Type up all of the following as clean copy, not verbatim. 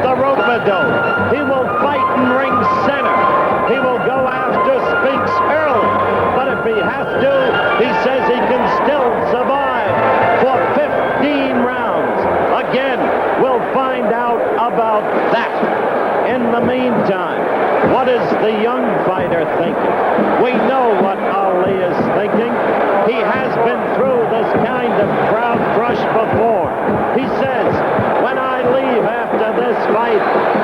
the rope-a-dope. He will fight in ring center. He will go after Spinks early. But if he has to, he says he can still survive for 15 rounds. Again, we'll find out about that. In the meantime, what is the young fighter thinking? We know what Ali is thinking. He has been through this kind of crowd crush before. He says, when I leave after this fight,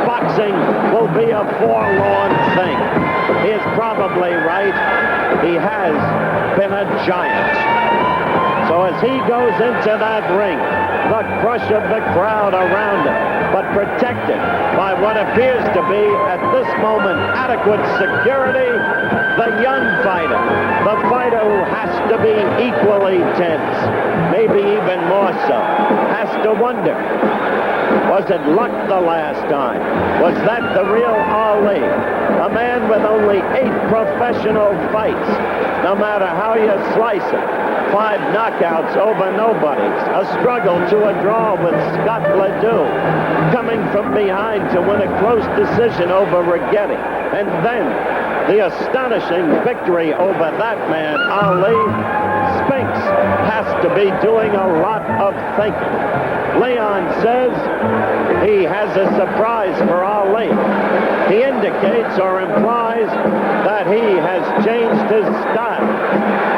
boxing will be a forlorn thing. He is probably right. He has been a giant. So as he goes into that ring, the crush of the crowd around him, but protected by what appears to be, at this moment, adequate security, the young fighter, the fighter who has to be equally tense, maybe even more so, has to wonder, was it luck the last time? Was that the real Ali? A man with only 8 professional fights, no matter how you slice it. 5 knockouts over nobodies. A struggle to a draw with Scott Ledoux. Coming from behind to win a close decision over Rigetti. And then the astonishing victory over that man, Ali. Spinks has to be doing a lot of thinking. Leon says he has a surprise for Ali. He indicates or implies that he has changed his style.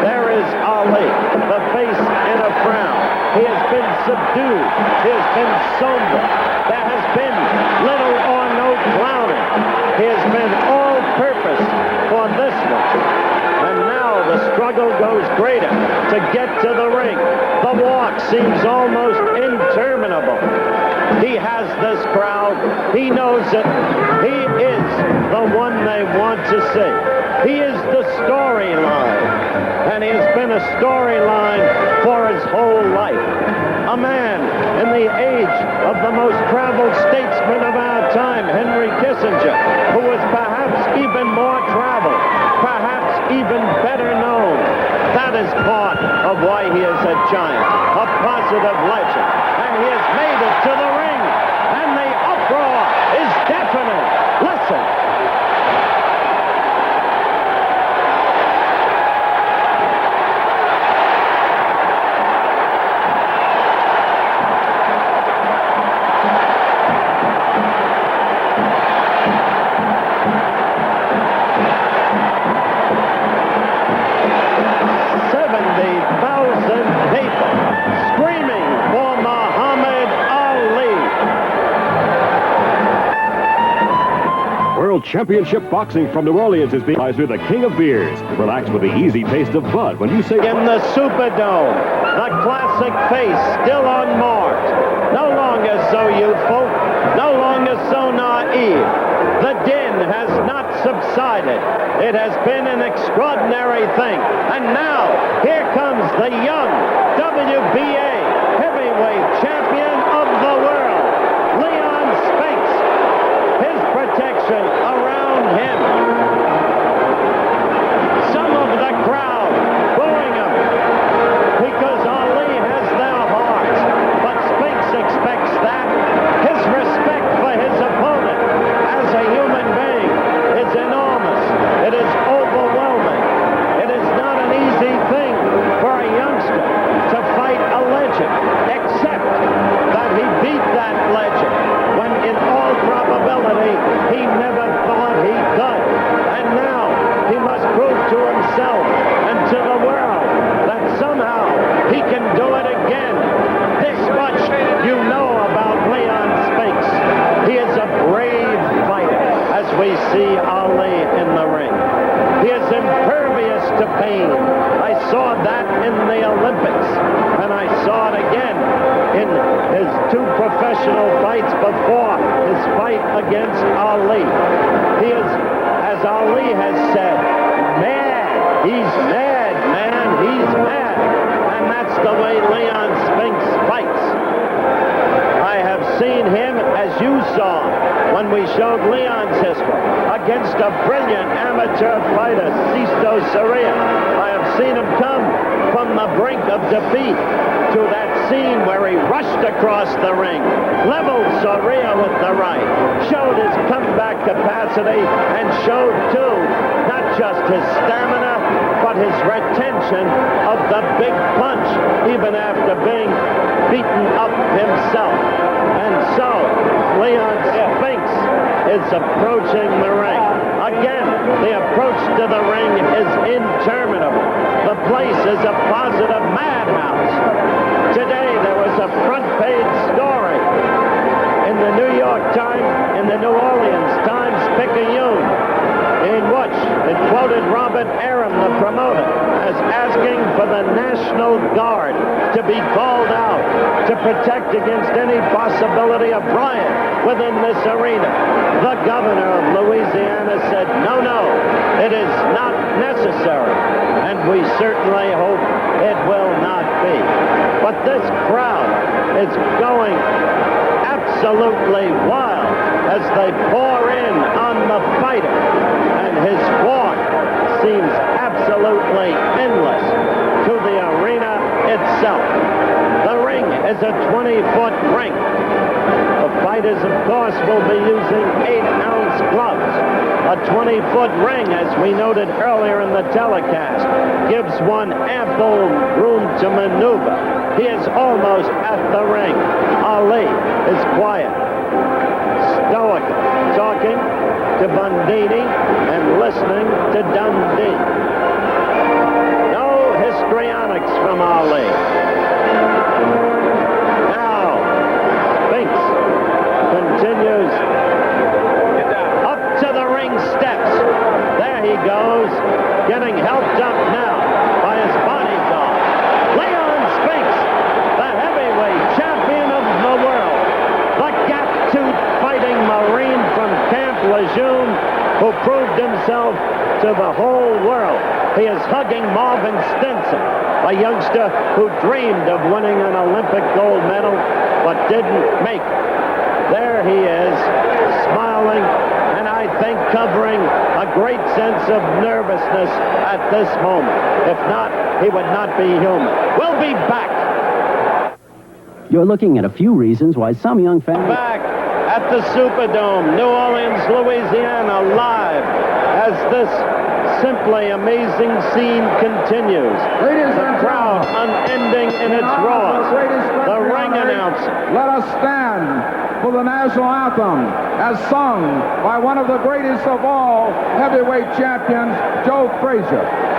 There is Ali, the face in a frown. He has been subdued. He has been somber. There has been little or no clowning. He has been all-purpose for this one. And now the struggle goes greater to get to the ring. The walk seems almost interminable. He has this crowd. He knows it. He is the one they want to see. He is the storyline. And he has been a storyline for his whole life. A man in the age of the most traveled statesman of our time, Henry Kissinger, who was perhaps even more traveled, perhaps even better known. That is part of why he is a giant, a positive legend. And he has made it to the ring. And the uproar is deafening. Listen. Championship boxing from New Orleans is being with the king of beers. Relax with the easy taste of Bud when you say in the Superdome, the classic face still unmarked, no longer so youthful, no longer so naive. The din has not subsided. It has been an extraordinary thing. And now, here comes the young WBA heavyweight champion of the world, Leon Spinks. His protection around him. Some of the crowd booing him because Ali has their hearts. But Spinks expects that. His respect for his opponent as a human being is enormous. It is overwhelming. It is not an easy thing for a youngster to fight a legend, except that he beat that legend when in all probability he never thought he could. And now he must prove to himself and to the world that somehow he can do it again. This much you know about Leon Spinks. He is a brave fighter, as we see Ali in the ring. He is impervious to pain. I saw that in the Olympics, and I saw it again in his 2 professional fights before his fight against Ali. He is, as Ali has said, mad. He's mad, man. He's mad. And that's the way Leon Spinks fights. I have seen him, as you saw, when we showed Leon's history, against a brilliant amateur fighter, Sisto Soria. I have seen him come from the brink of defeat to that scene where he rushed across the ring, leveled Soria with the right, showed his comeback capacity and showed, too, not just his stamina, but his retention of the big punch, even after being beaten up himself. And so, Leon Spinks is approaching the ring. Again, the approach to the ring is interminable. The place is a positive madhouse. Today, there was a front-page story in the New York Times, in the New Orleans Times-Picayune, in which it quoted Robert Arum, the promoter, as asking for the National Guard to be called out to protect against any possibility of riot within this arena. The governor of Louisiana said, no, it is not necessary, and we certainly hope it will not be. But this crowd is going absolutely wild as they pour in on the fighter, and his walk seems absolutely endless to the arena itself. The ring is a 20-foot ring. The fighters, of course, will be using 8-ounce gloves. A 20-foot ring, as we noted earlier in the telecast, gives one ample room to maneuver. He is almost at the ring. Ali is quiet, stoic, talking to Bundini and listening to Dundee. No histrionics from Ali. Now, Spinks continues up to the ring steps. There he goes, getting helped up now by his bodyguard. Leon Spinks, the heavyweight champion of the world, the gap-toothed fighting Marine from Camp Lejeune, who proved himself to the whole world. He is hugging Marvin Stinson, a youngster who dreamed of winning an Olympic gold medal, but didn't make it. There he is, smiling, and I think covering a great sense of nervousness at this moment. If not, he would not be human. We'll be back. You're looking at a few reasons why some young fans... Back at the Superdome, New Orleans, Louisiana, live as this simply amazing scene continues. The crowd unending in its roars. The ring announcer. Let us stand for the national anthem as sung by one of the greatest of all heavyweight champions, Joe Frazier.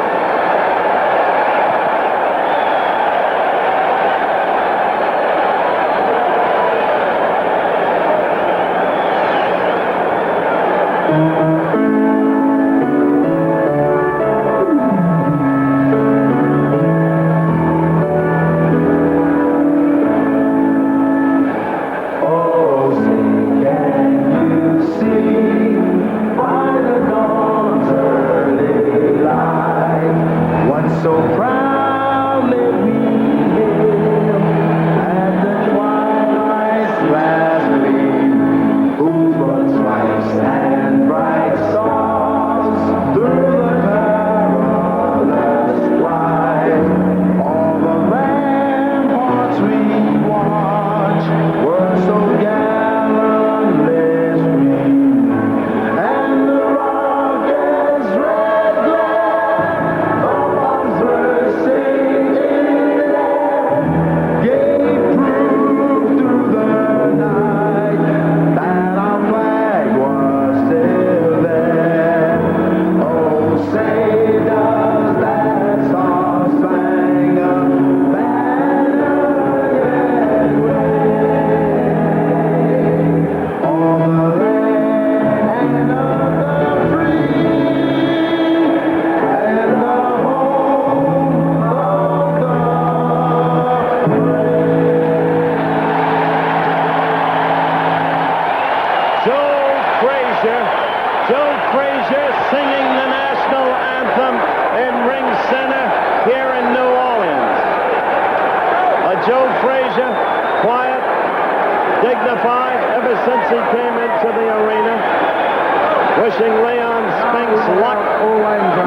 Wishing Leon Spinks luck.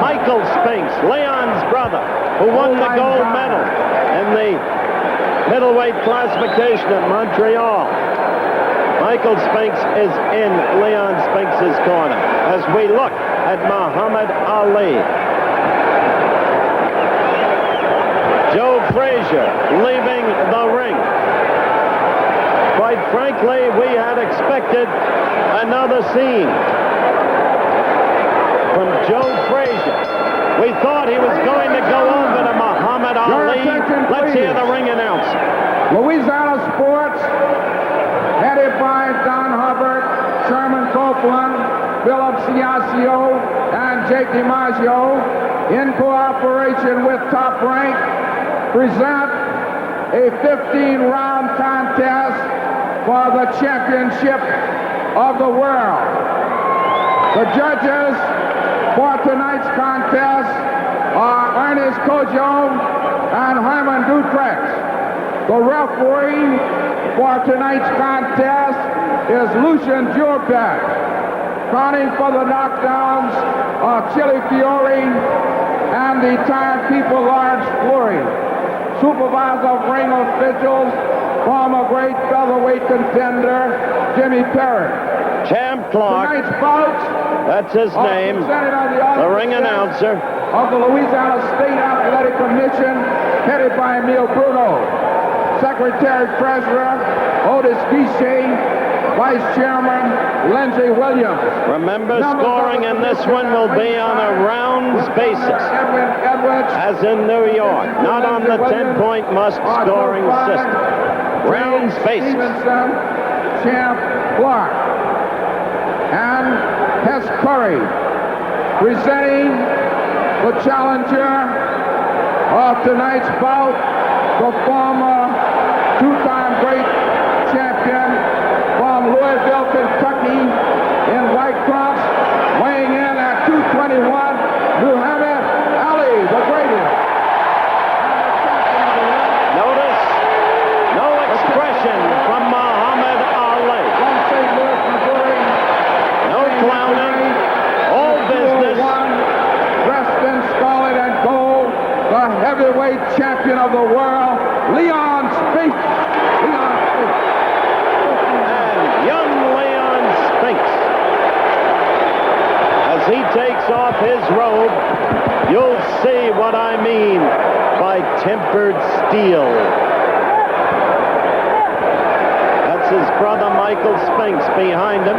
Michael Spinks, Leon's brother, who won the gold medal in the middleweight classification at Montreal. Michael Spinks is in Leon Spinks' corner as we look at Muhammad Ali. Joe Frazier leaving the ring. Quite frankly, we had expected another scene from Joe Frazier. We thought he was going to go over to Muhammad Ali. Let's hear the ring announcer. Louisiana Sports, headed by Don Hubbard, Sherman Copeland, Philip Ciascio, and Jake DiMaggio, in cooperation with Top Rank, present a 15-round contest for the championship of the world. The judges for tonight's contest are Ernest Kojo and Herman Dutrex. The referee for tonight's contest is Lucian Jurbeck. Counting for the knockdowns are Chili Fiore and the timekeeper Lawrence Fleury. Supervisor of ring officials, former great featherweight contender Jimmy Perry. Champ Clark, tonight's bouts, that's his name, the ring announcer of the Louisiana State Athletic Commission, headed by Emile Bruno. Secretary-Treasurer Otis Guichet, Vice Chairman Lindsey Williams. Remember, scoring in this one will be on a rounds basis, as in New York, not on the 10-point must-scoring system. Rounds basis. Stevenson, Champ Clark, and Hess Curry, presenting the challenger of tonight's bout, the former two-time great champion from Louisville, Kentucky, in white trunks, weighing in at 221, Muhammad Ali, the greatest. Notice no expression from Muhammad Ali. From St. Louis, Missouri. No clowning, all business. Dressed in scarlet and gold, the heavyweight champion of the world, Leon Spinks. Leon Spinks. And young Leon Spinks, as he takes off his robe, you'll see what I mean by tempered steel. That's his brother Michael Spinks behind him.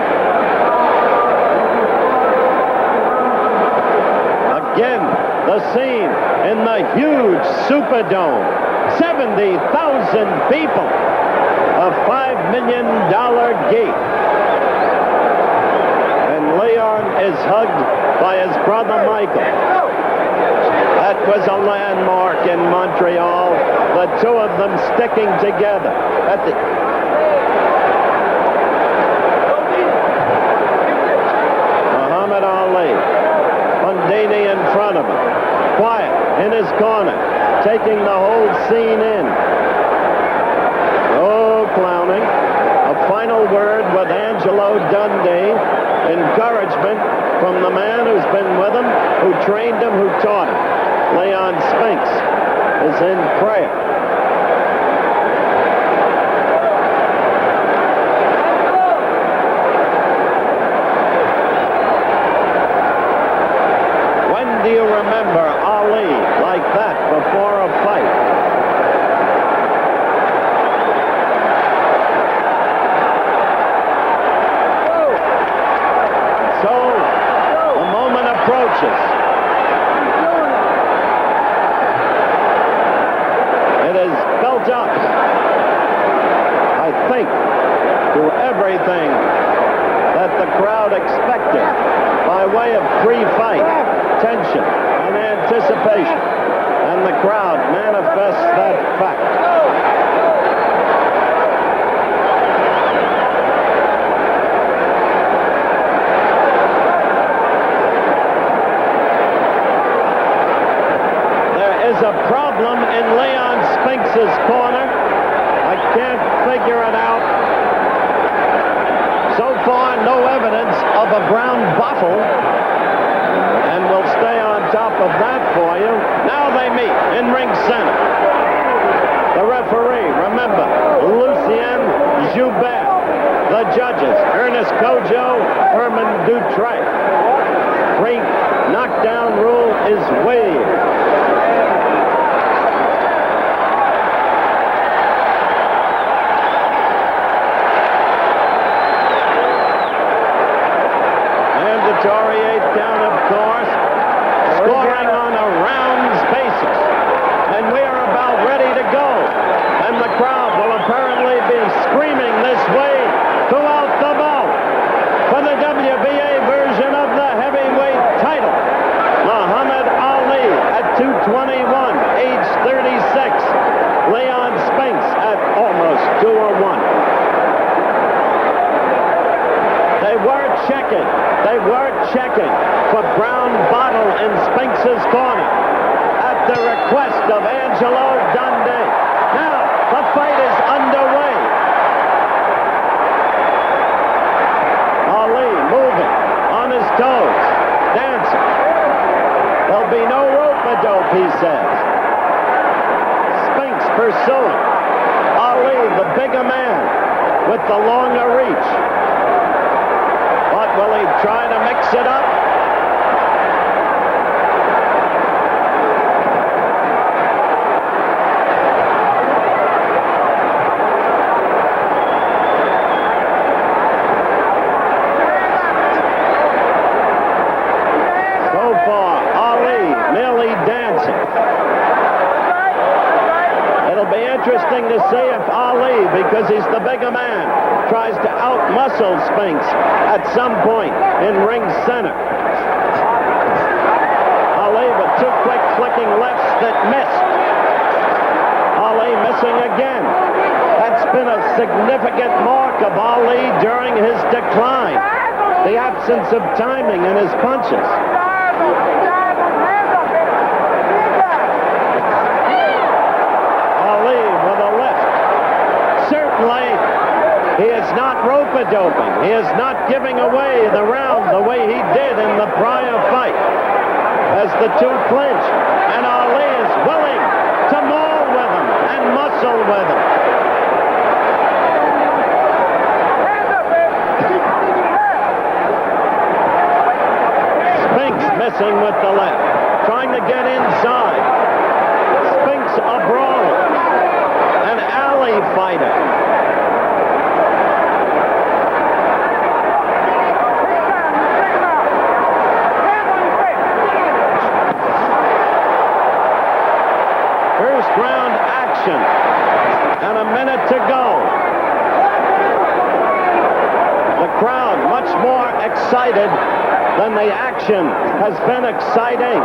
Again, the scene in the huge Superdome. 70,000 people. A $5 million gate. And Leon is hugged by his brother Michael. That was a landmark in Montreal. The two of them sticking together. Muhammad Ali. Fundini in front of him. Quiet in his corner. Taking the whole scene in. Oh, clowning. A final word with Angelo Dundee. Encouragement from the man who's been with him, who trained him, who taught him. Leon Spinks is in prayer. When do you remember Ali like that before a fight? So, the moment approaches. It is built up, I think, to everything that the crowd expected by way of pre-fight tension and anticipation. And the crowd manifests that fact. Is a problem in Leon Spinks' corner. I can't figure it out. So far, no evidence of a brown buffle. And we'll stay on top of that for you. Now they meet in ring center. The referee, remember, Lucien Joubert. The judges, Ernest Kojo, Herman Dutre. Free knockdown rule is waived. Mandatory 8 count, of course. Scoring on a rounds basis. And we are about ready to go. And the crowd will apparently be screaming this way throughout the bout. For the WBA version of the heavyweight title, Muhammad Ali at 221, age 36. Leon Spinks at almost 201. They were checking for brown bottle in Spinks's corner at the request of Angelo Dundee. Now, the fight is underway. Ali moving on his toes, dancing. There'll be no rope-a-dope, he says. Spinks pursuing. Ali, the bigger man, with the longer reach. But will he try to mix it up? So far, Ali merely dancing. It'll be interesting to see if Ali, because he's the bigger man, tries to out-muscle Spinks at some point in ring center. Ali with two quick flicking lefts that missed. Ali missing again. That's been a significant mark of Ali during his decline. The absence of timing in his punches. Ali with a left. Certainly, he is not rope-a-doping. He is not giving away the round the way he did in the prior fight. As the two clinch, and Ali is willing to maul with him and muscle with him. Spinks missing with the left, trying to get inside. Spinks a brawler, an alley fighter. First round action, and a minute to go. The crowd much more excited than the action has been exciting.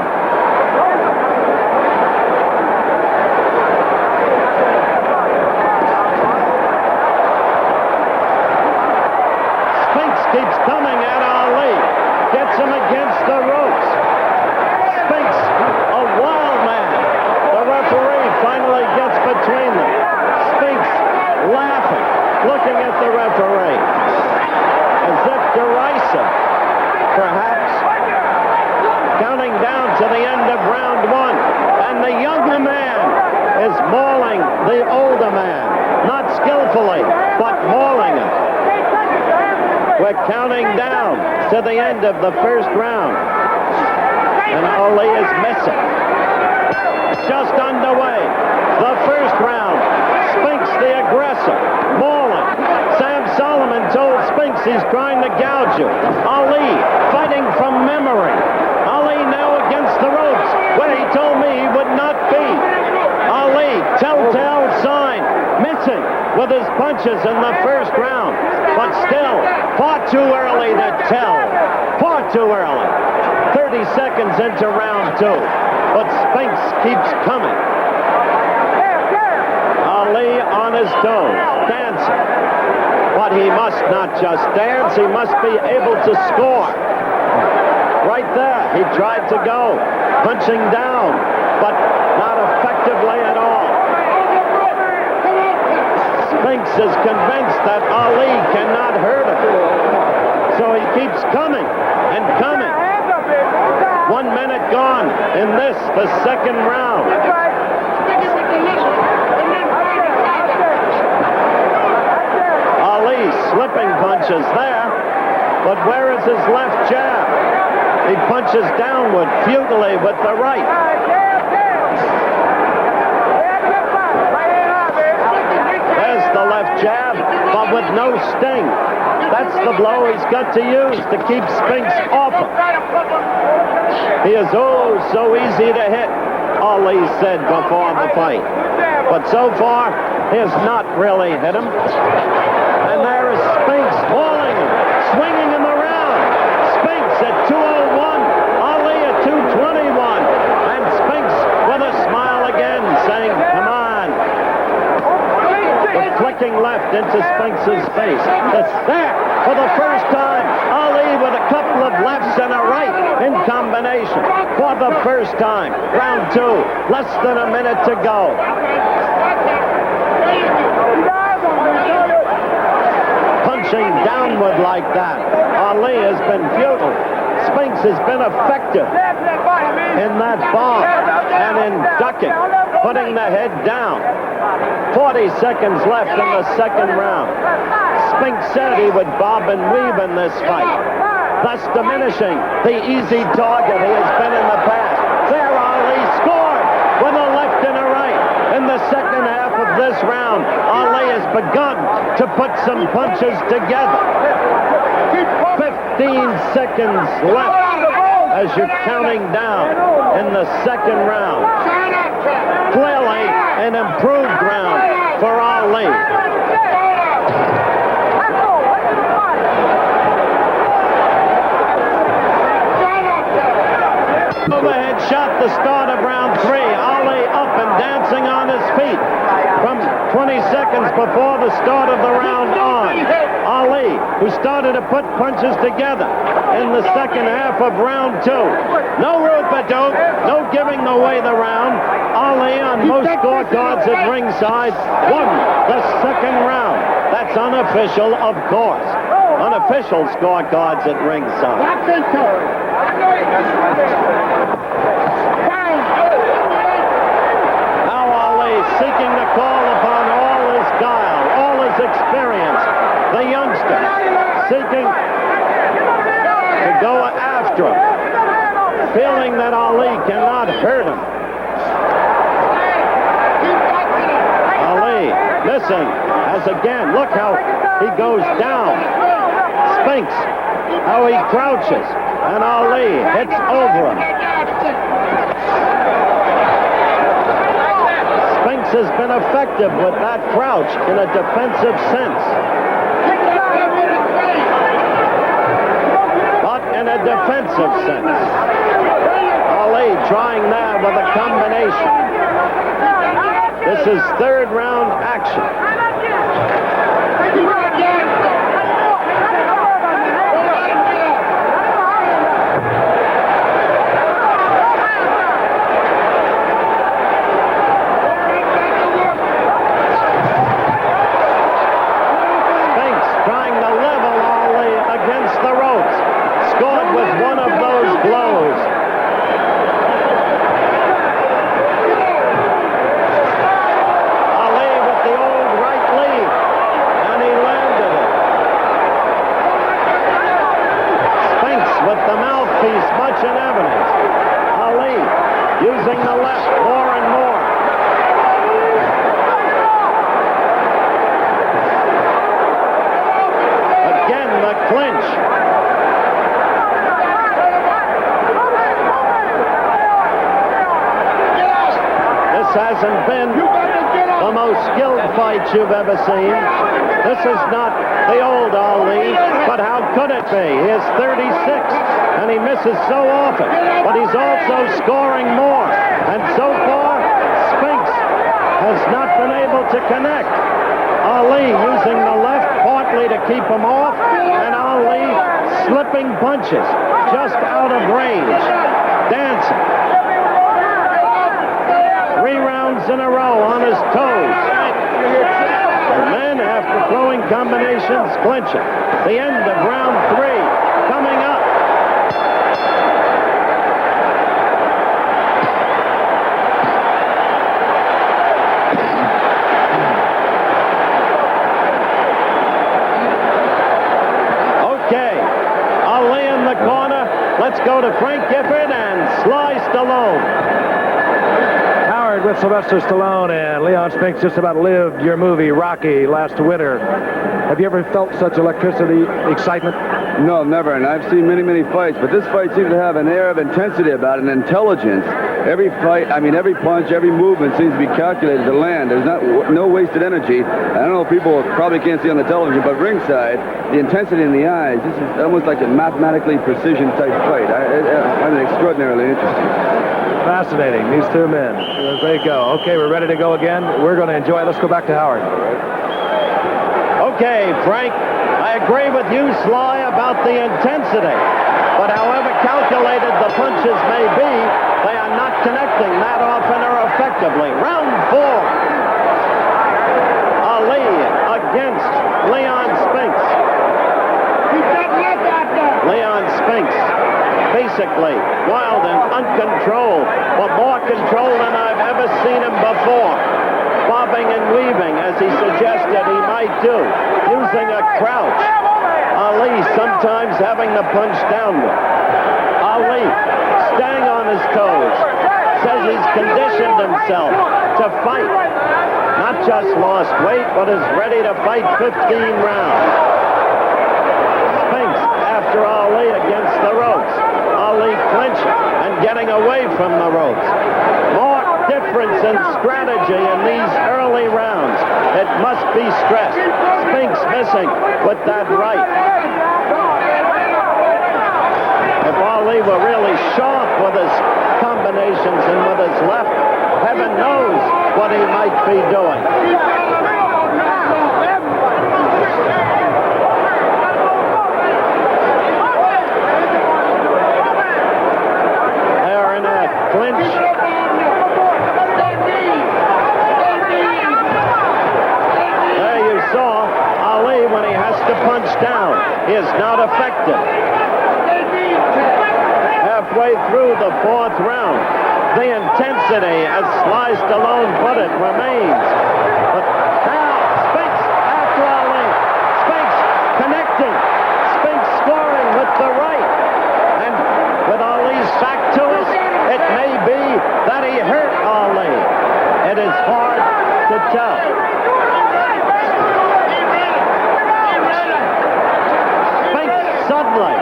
Spinks keeps coming at Ali, gets him against the ropes. Spinks, a wild man. The referee finally gets between them. Spinks laughing, looking at the referee, as if derisive, perhaps. Counting down to the end of round one, and the younger man is mauling the older man, not skillfully, but mauling him. We're counting down to the end of the first round, and Ali is missing. Just underway, the first round. Spinks the aggressor, mauling. Sam Solomon told Spinks he's trying to gouge you. Ali fighting from memory. Ali now against the ropes, where he told me he would not be. Ali, telltale sign, missing with his punches in the first round. But still, far too early to tell. Far too early. 30 seconds into round two. But Spinks keeps coming. Ali on his toes, dancing. But he must not just dance, he must be able to score. Right there, he tried to go, punching down, but not effectively at all. Spinks is convinced that Ali cannot hurt him. So he keeps coming and coming. 1 minute gone in this, the second round. Ali slipping flipping punches there. But where is his left jab? He punches downward futilely with the right. There's the left jab, but with no sting. That's the blow he's got to use to keep Spinks off him. He is so easy to hit, Ali said before the fight. But so far, he has not really hit him. And there is Spinks hauling him, swinging him around. Spinks at 201, Ali at 221. And Spinks with a smile again, saying, come on. The flicking left into Spinks' face. It's there for the first time. Ali with a couple of lefts and a right in combination. For the first time. Round two. Less than a minute to go. Punching downward like that. Ali has been futile. Spinks has been effective in that bomb and in ducking, putting the head down. 40 seconds left in the second round. Spinks said he would bob and weave in this fight, thus diminishing the easy target he has been in the past. There Ali scored with a left and a right. In the second half of this round, Ali has begun to put some punches together. 15 seconds left as you're counting down in the second round. Clearly an improved round for Ali. Overhead shot the start of round three. Ali up and dancing on his feet from 20 seconds before the start of the round on. Ali, who started to put punches together in the second half of round two. No rope-a-dope, no giving away the round. Ali on most scorecards at ringside won the second round. That's unofficial, of course. Unofficial scorecards at ringside. Now Ali seeking to call upon all his guile, all his experience. The youngster seeking to go after him, feeling that Ali cannot hurt him. Ali missing as again, look how he goes down. Spinks, how he crouches, and Ali hits over him. Spinks has been effective with that crouch in a defensive sense. But in a defensive sense. Ali trying that with a combination. This is third round action. Using the left more and more. Again, the clinch. This hasn't been the most skilled fight you've ever seen. This is not the old Ali, but how could it be? He is 36, and he misses so often, but he's also scoring more. And so far, Spinks has not been able to connect. Ali using the left partly to keep him off, and Ali slipping punches just out of range. Dancing. 3 rounds in a row on his toes. And then, after throwing combinations, clinching. The end of round 3 coming up. Let's go to Frank Gifford and Sly Stallone. Howard with Sylvester Stallone and Leon Spinks just about lived your movie Rocky last winter. Have you ever felt such electricity, excitement? No, never, and I've seen many, many fights, but this fight seems to have an air of intensity about it, and intelligence. Every fight, I mean, every punch, every movement seems to be calculated to land. There's no wasted energy. I don't know if people probably can't see on the television, but ringside, the intensity in the eyes, this is almost like a mathematically precision-type fight. I find it extraordinarily interesting. Fascinating, these two men. As they go. Okay, we're ready to go again. We're going to enjoy it. Let's go back to Howard. Okay, Frank, I agree with you, Sly, about the intensity. But however calculated the punches may be, they are not connecting that often or effectively. Round 4. Ali against Leon Spinks. Leon Spinks, basically wild and uncontrolled, but more control than I've ever seen him before. Bobbing and weaving, as he suggested he might do, using a crouch. Ali sometimes having the punch downward. Ali staying on his toes. Says he's conditioned himself to fight. Not just lost weight, but is ready to fight 15 rounds. Spinks after Ali against the ropes. Ali clinching and getting away from the ropes. More difference in strategy in these early rounds. It must be stressed. Spinks missing with that right. If Ali were really sharp with his combinations and with his left, heaven knows what he might be doing. They're in a clinch. There you saw Ali when he has to punch down is not effective. Halfway through the 4th round, the intensity, as Sly Stallone put it, remains. But now, Spinks after Ali. Spinks connecting. Spinks scoring with the right. And with Ali's back to us, it may be that he hurt Ali. It is hard to tell. Spinks suddenly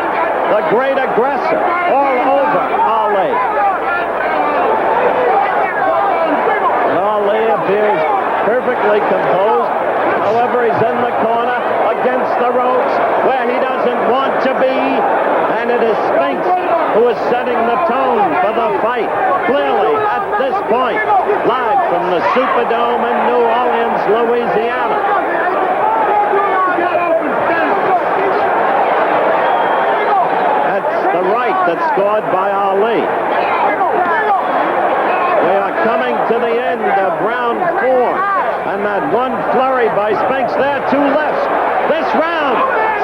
the great aggressor all over Ali. Ali appears perfectly composed. However, he's in the corner against the ropes where he doesn't want to be. And it is Spinks who is setting the tone for the fight. Clearly, at this point, live from the Superdome in New Orleans, Louisiana. The right that's scored by Ali. We are coming to the end of round 4. And that one flurry by Spinks there, 2 lefts. This round,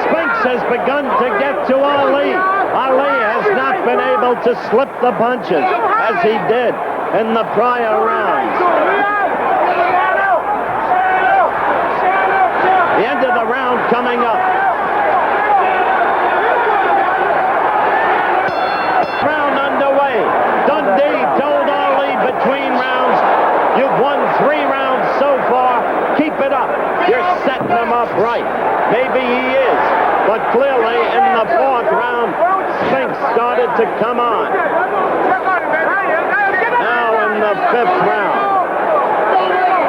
Spinks has begun to get to Ali. Ali has not been able to slip the punches as he did in the prior rounds. The end of the round coming up. Dundee told Ali between rounds, you've won 3 rounds so far. Keep it up. You're setting him up right. Maybe he is. But clearly in the 4th round, Spinks started to come on. Now in the 5th round.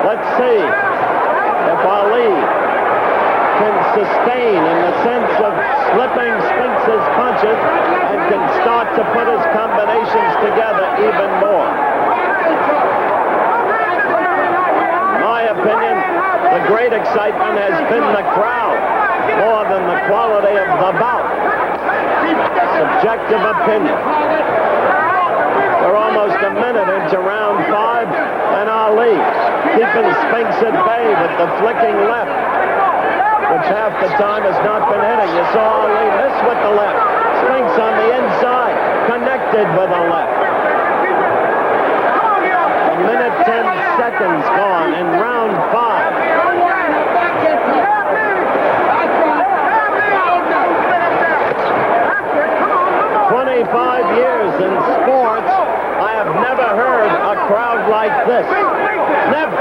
Let's see if Ali can sustain in the sense of slipping Spinks' punches and can start to put his combinations together even more. In my opinion, the great excitement has been the crowd more than the quality of the bout. Subjective opinion. We're almost a minute into round 5, and Ali keeping Spinks at bay with the flicking left, which half the time has not been hitting. You saw Ali miss with the left. Spinks on the inside, connected with the left. A minute 10 seconds gone in round 5. 25 35 years in sports, I have never heard a crowd like this. Never.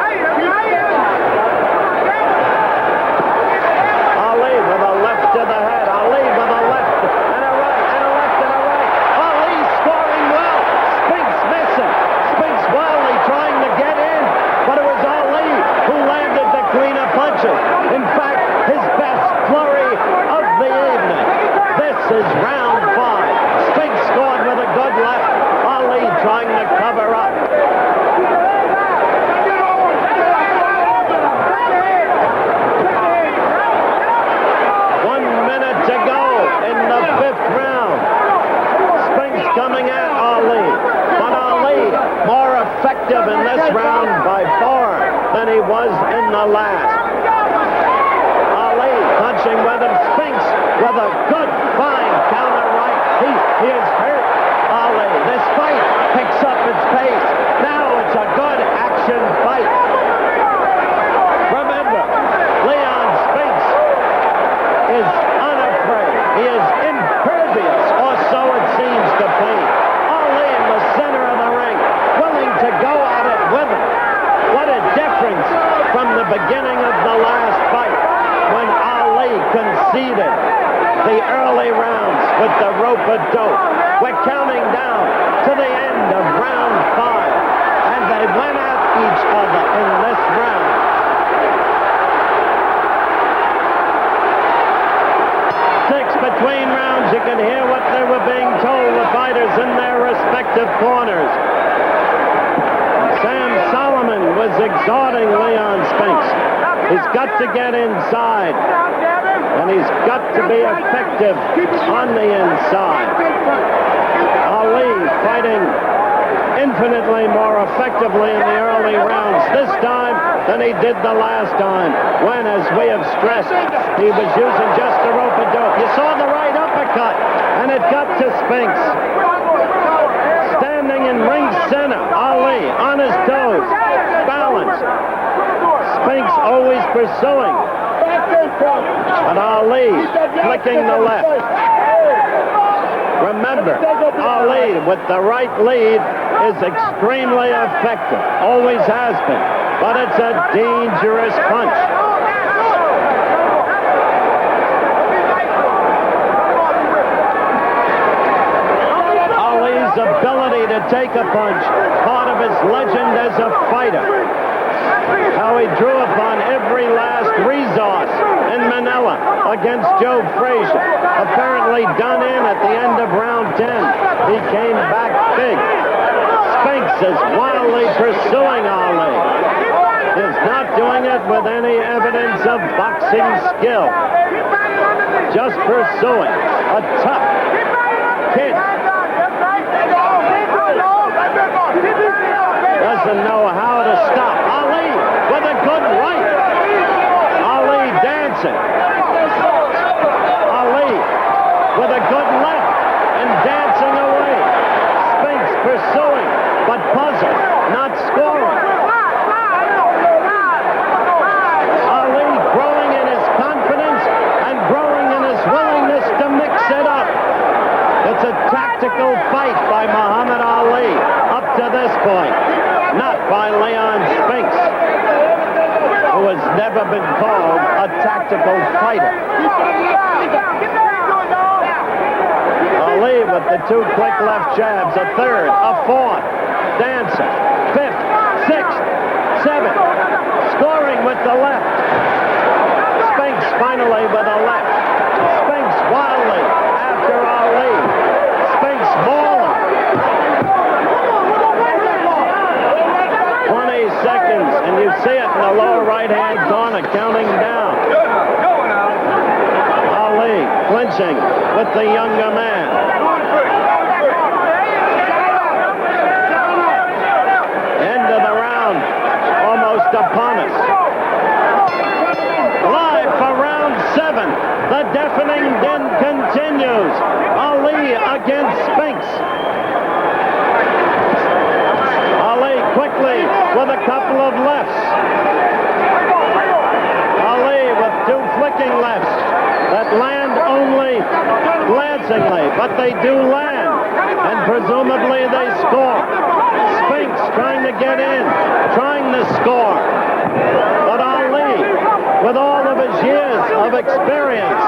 Ali with a left to the head. Ali with a left and a right and a left and a right. Ali scoring well. Spinks missing. Spinks wildly trying to get in, but it was Ali who landed the cleaner punches. In fact, his best flurry of the evening. This is round 5. Spinks scored with a good left. Ali trying to cover up. 1 minute to go in the 5th round. Spinks coming at Ali, but Ali more effective in this round by far than he was in the last. Ali punching with him. Spinks with a good, fine counter right. He is hurt. Ali, this fight picks up its pace. Now it's a good action fight. Remember, Leon Spinks is unafraid. He is impervious, or so it seems to be. Ali in the center of the ring, willing to go at it with him. What a difference from the beginning of the last fight, when Ali conceded the early rounds with the rope-a-dope. We're counting down to the end of round 5, and they went at each other in this round. 6 between rounds. You can hear what they were being told, the fighters in their respective corners. Sam Solomon was exhorting Leon Spinks. He's got to get inside, and he's got to be effective on the inside. Ali fighting infinitely more effectively in the early rounds this time than he did the last time, when, as we have stressed, he was using just the rope-a-dope. You saw the right uppercut, and it got to Spinks. Standing in ring center, Ali on his toes, balanced. Spinks always pursuing, but Ali flicking the left. Remember, Ali with the right lead is extremely effective, always has been, but it's a dangerous punch. Ali's ability to take a punch, part of his legend as a fighter. How he drew upon every last resource in Manila against Joe Frazier. Apparently done in at the end of round 10. He came back big. Spinks is wildly pursuing Ali. He's not doing it with any evidence of boxing skill. Just pursuing. A tough kid. Doesn't know how to stop. Ali with a good right. Ali dancing. Ali with a good left and dancing away. Spinks pursuing, but puzzled, not scoring. Ali growing in his confidence and growing in his willingness to mix it up. It's a tactical fight by Muhammad Ali up to this point, not by Leon Spinks, who has never been called a tactical fighter. Ali with the 2 quick left jabs, a third, a fourth, dancing, 5th, 6th, 7th, scoring with the left. Spinks finally with a left. Spinks wildly after Ali. Spinks balling. 20 seconds, and you see it in the lower right-hand corner, counting down. Ali clinching with the younger man. End of the round, almost upon us. Live for round 7, the deafening din continues. Ali against Spinks. Ali quickly with a couple of lefts. Ali with 2 flicking lefts that land only glancingly, but they do land. and presumably they score. Spinks trying to get in, trying to score. But Ali, with all of his years of experience,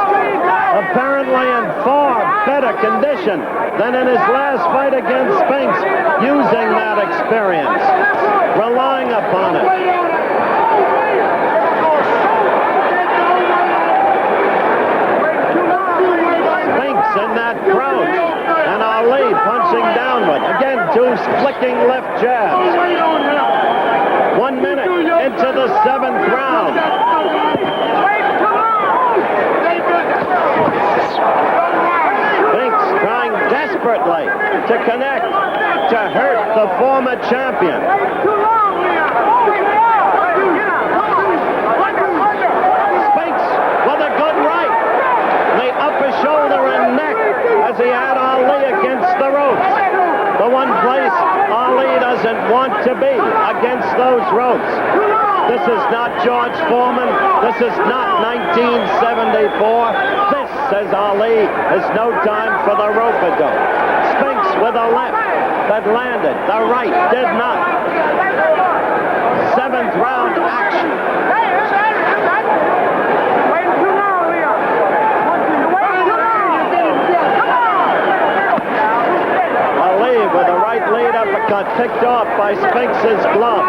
apparently in far better condition than in his last fight against Spinks, using that experience, relying upon it. Spinks in that crouch, and Ali punching downward. Again, two flicking left jabs. 1 minute into the 7th round. Spinks trying desperately to connect, to hurt the former champion. Spinks with a good right. The upper shoulder and neck as he had Ali against the ropes. The one place Ali doesn't want to be, against those ropes. This is not George Foreman. This is not 1974. This, says Ali, is no time for the rope-a-dope. Spinks with a left that landed. The right did not. 7th round action. Ali with a right lead uppercut picked off by Spinks' glove.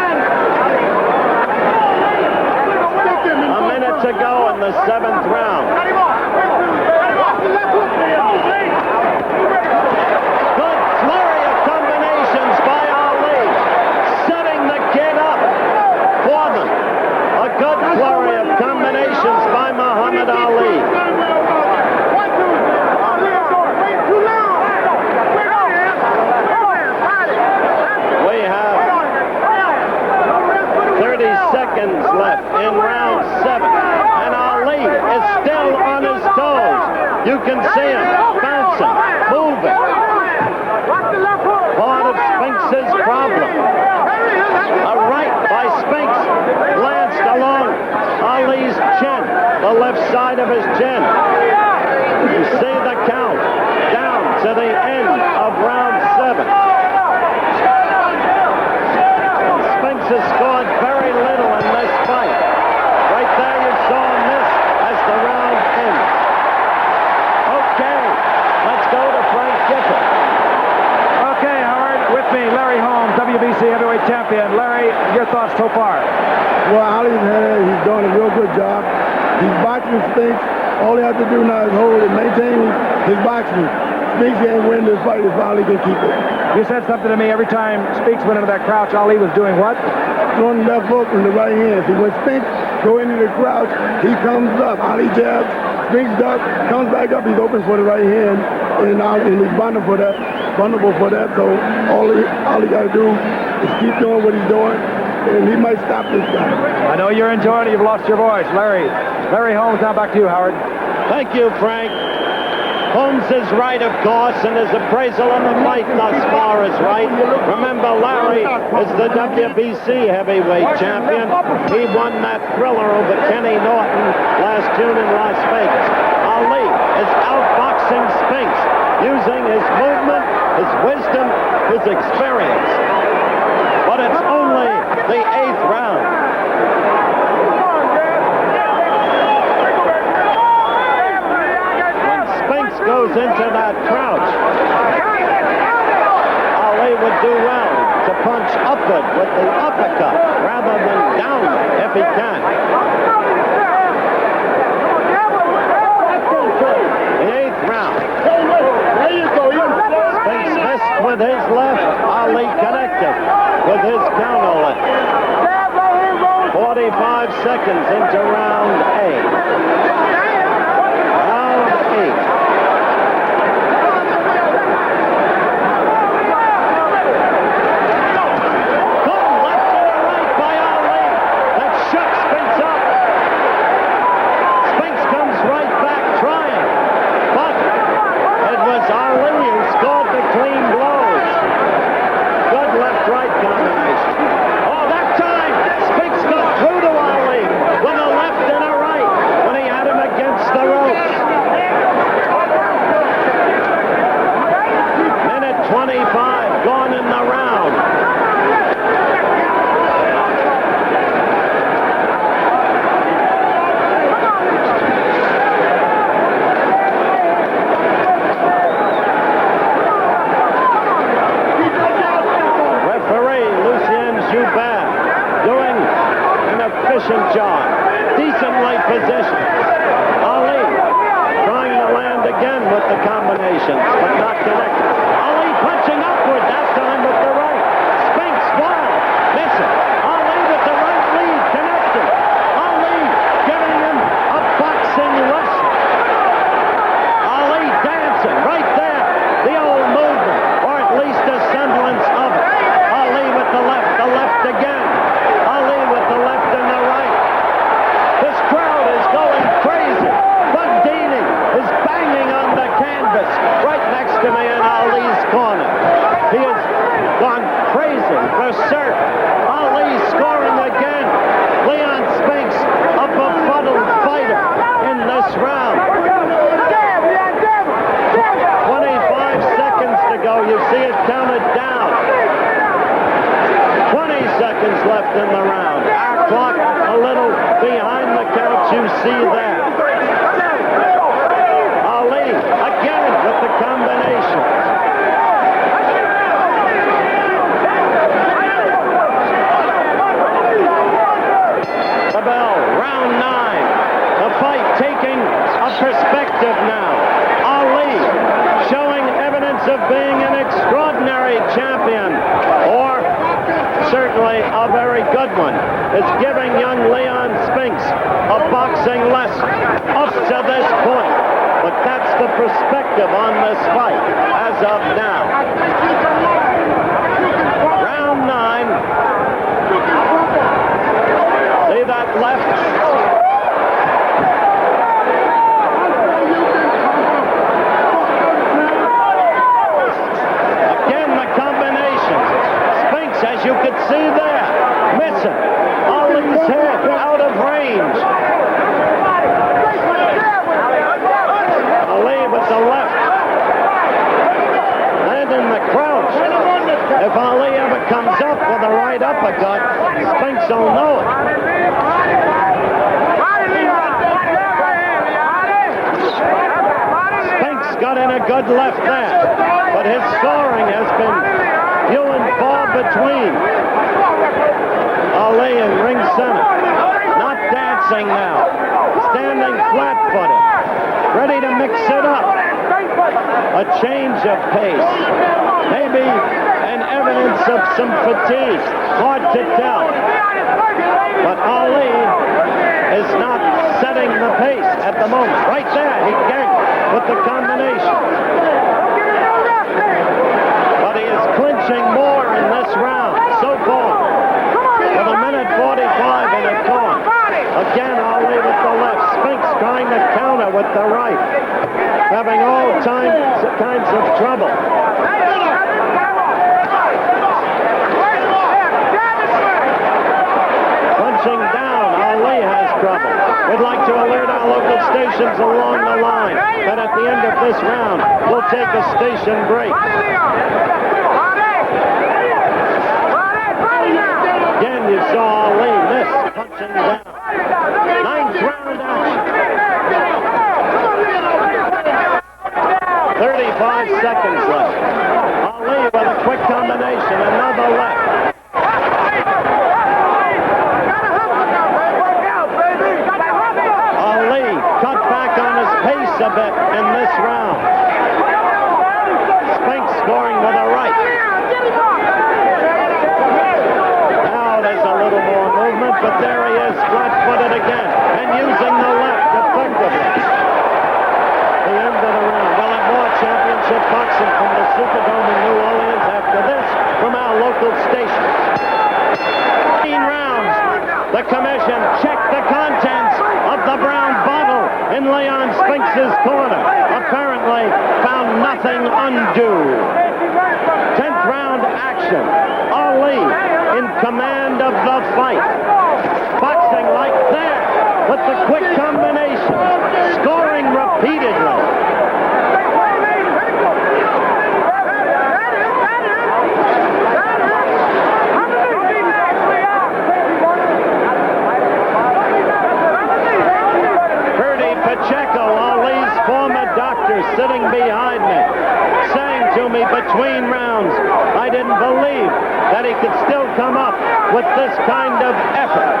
A minute to go in the 7th round. Good flurry of combinations by Ali, setting the kid up for them. A good flurry of combinations by Muhammad Ali. We have 30 seconds left in round 7, and Ali is still on his toes. You can see him bouncing, moving. Part of Spinks' problem. A right by Spinks glanced along Ali's chin, the left side of his chin. You see the count down to the end of round 7. Spinks has scored very little in this fight. Right there you saw him miss as the round ends. Okay, let's go to Frank Gifford. Okay, Howard, with me, Larry Holmes, WBC heavyweight champion. Larry, your thoughts so far? Well, Ali's he's doing a real good job. He's boxing Spinks. All he has to do now is hold and maintain his boxing. Spinks can't win this fight if Ali can keep it. You said something to me every time Spinks went into that crouch, Ali was doing what? Throwing the left hook in the right hand. See, when Spinks go into the crouch, he comes up. Ali jabs, Spinks ducks, comes back up. He's open for the right hand, and he's vulnerable for that. So all he got to do is keep doing what he's doing, and he might stop this guy. I know you're enjoying it. You've lost your voice. Larry Holmes, now back to you, Howard. Thank you, Frank. Holmes is right, of course, and his appraisal of the fight thus far is right. Remember, Larry is the WBC heavyweight champion. He won that thriller over Kenny Norton last June in Las Vegas. Ali is outboxing Spinks, using his movement, his wisdom, his experience. But it's only the 8th round. Goes into that crouch. Ali would do well to punch upward with the uppercut rather than downward if he can. The 8th round. Spinks missed with his left. Ali connected with his counter left. 45 seconds into round 8. Round 8. Right combination. Oh, that time, Spinks got through to Ali with a left and a with the combinations, but not connected. Ali punching upward, that time with the right. Spinks wild, missing. Ali with the right lead, connected. Ali giving him a boxing lesson. Ali dancing right there. The old movement, or at least a semblance of it. Ali with the left again. Ali with the left and the right. This crowd is going crazy. Bundini is banging on the canvas right next to me in Ali's corner. He has gone crazy, berserk. Ali scoring again. Leon Spinks, a befuddled fighter in this round. 25 seconds to go. You see it counted down. 20 seconds left in the round. Our clock a little behind the count. You see that. Ali again with the combination. The bell, round 9. The fight taking a perspective now. Ali showing evidence of being an extraordinary champion, or certainly a very good one. It's giving young Leon Spinks a boxing lesson up to this point. But that's the perspective on this fight as of now. Round 9. See that left? Again, the combinations. Spinks, as you could see there, missing. Ali's head out of range. Ali with the left. And in the crouch. If Ali ever comes up with a right uppercut, Spinks will know it. Spinks got in a good left there, but his scoring has been few and far between. Ali in ring center, not dancing now, standing flat-footed, ready to mix it up. A change of pace, maybe an evidence of some fatigue, hard to tell. But Ali is not setting the pace at the moment. Right there, he ganked with the combination. But he is clinching more in this round so far. With a minute 45 in it gone. Again, Ali with the left. Spinks trying to counter with the right. Having all kinds of trouble. Punching down, Ali has trouble. We'd like to alert our local stations along the line that at the end of this round, we'll take a station break. Again, you saw Ali miss, punching down. 9th round action. 35 seconds left. Ali with a quick combination, another left. Ali cut back on his pace a bit in this round. Spinks scoring with a right. Now there's a little more movement, but there he is, flat-footed again, and using the left effectively. The end of the round. We'll have more championship boxing from the Superdome in New Orleans after this from our local stations. 15 rounds. The commission checked the contents of the brown bottle in Leon Spinks' corner. Apparently found nothing undue. 10th round action. Ali in command of the fight. Boxing like that with the quick combination. Scoring repeatedly. Pacheco, Ali's former doctor, sitting behind me, saying to me between rounds, I didn't believe that he could still come up with this kind of effort.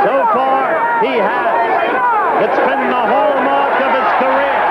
So far, he has. It's been the hallmark of his career.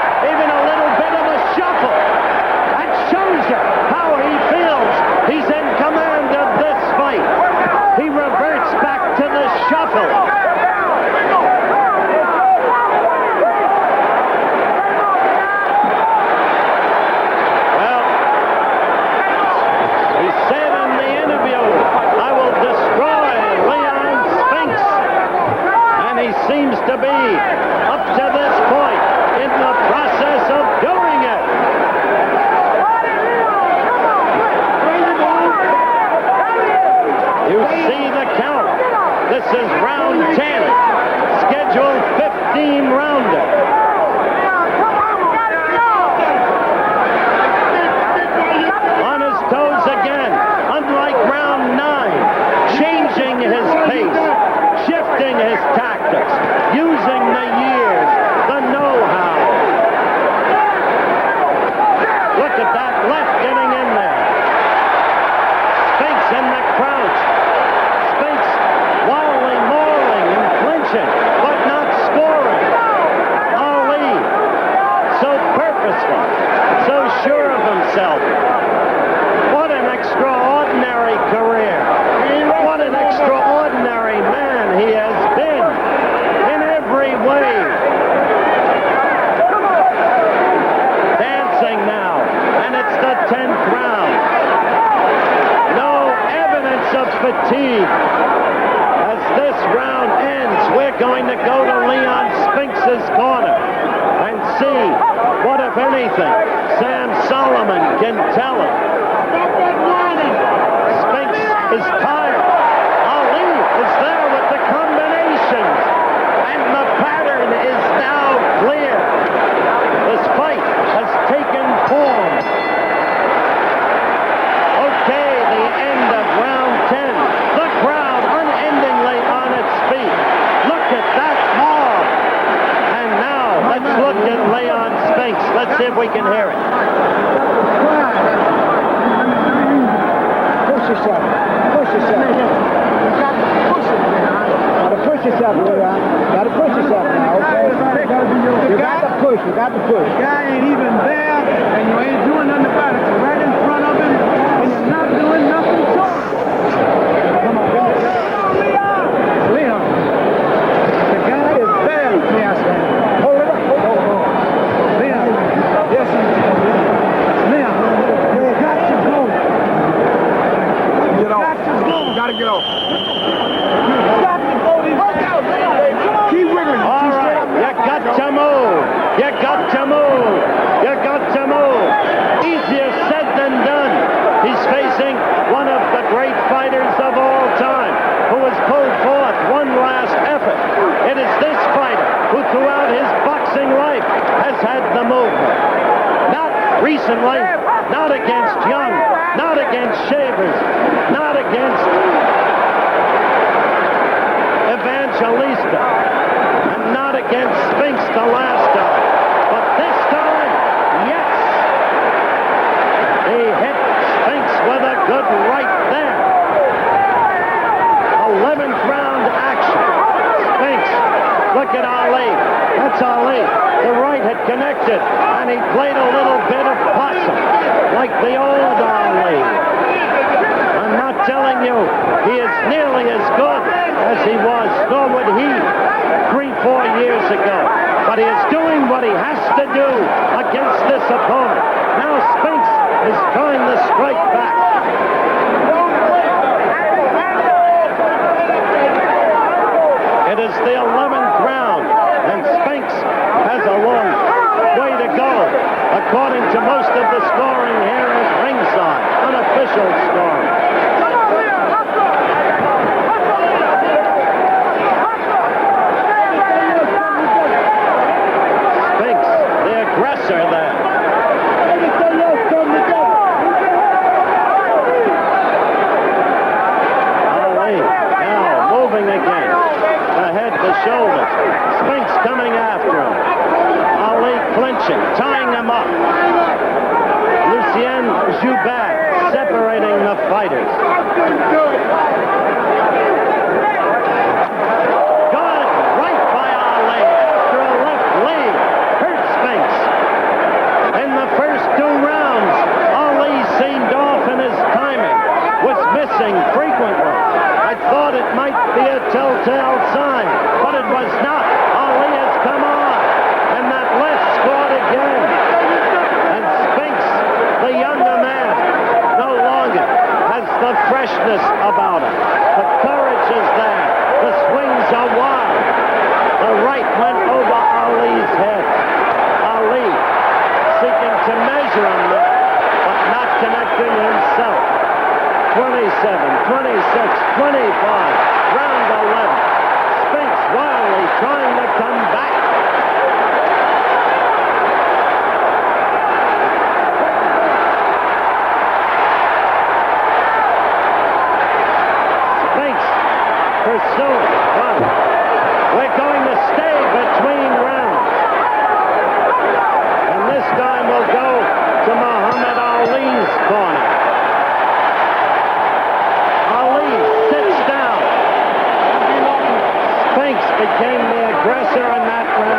graceful, so sure of himself. What an extraordinary career. What an extraordinary man he has been in every way. Dancing now, and it's the 10th round. No evidence of fatigue. As this round ends, we're going to go to Leon Spinks' corner and see what, if anything, Sam Solomon can tell him. Spinks is tired. Ali is there with the combinations, and the pattern is now clear. This fight has taken form. Okay, the end of round 10. The crowd unendingly on its feet. Look at that mob. And now let's look at Leon Spinks. Let's see if we can hear it. Push yourself. Push yourself. You got to push it now. Got to push yourself, Leon. Got to push yourself now, okay? You got to push. You got to push. The guy ain't even there, and you ain't doing nothing about it. You're right in front of him, and you're not doing nothing to him. Come on, go. Leon. The guy is there. Yes, man. Hold it up. Hold on. Leon. Yes, sir. Leon. You got to go. Get off. Gotta get off. You got to go. Keep wiggling. All right, you got to move. You got to move. You got to move. Easier said than done. He's facing one of the great fighters of all time, who has pulled forth one last effort. It is this fighter who throughout his boxing life has had the movement. Not recently, not against Young, not against Shavers, not against Evangelista, and not against Spinks the last time. But this time, yes, he hit Spinks with a good right there. 11th round action. Spinks, look at Ali. That's Ali. The right had connected, and he played a little bit of possum, like the old Ali. I'm not telling you he is nearly as good as he was, nor would he 3-4 years ago. But he is doing what he has to do against this opponent. Now Spinks is trying to strike back. It is the 11th round, and Spinks has a long way to go, according to most of the scoring here at ringside, unofficial scoring. Spinks, the aggressor there. Ali now moving again. The head, the shoulders. Spinks coming after him. Ali clinching, tying him up. Lucien Joubert separating the fighters. Good right by Ali after a left leg. Hurt Spinks. In the first 2 rounds, Ali seemed off in his timing. Was missing frequently. I thought it might be a telltale sign, but it was not. Ali has come on, and that left scored again. And Spinks, the younger man, no longer has the freshness about him. The courage is there. The swings are wild. The right went over Ali's head. Ali seeking to measure him, but not connecting himself. 27, 26, 25, round 11. Spinks wildly trying to come back. Spinks pursuing, but we're going to stay between rounds. And this time we'll go to Muhammad Ali's corner. Ali sits down. Spinks became the aggressor in that round.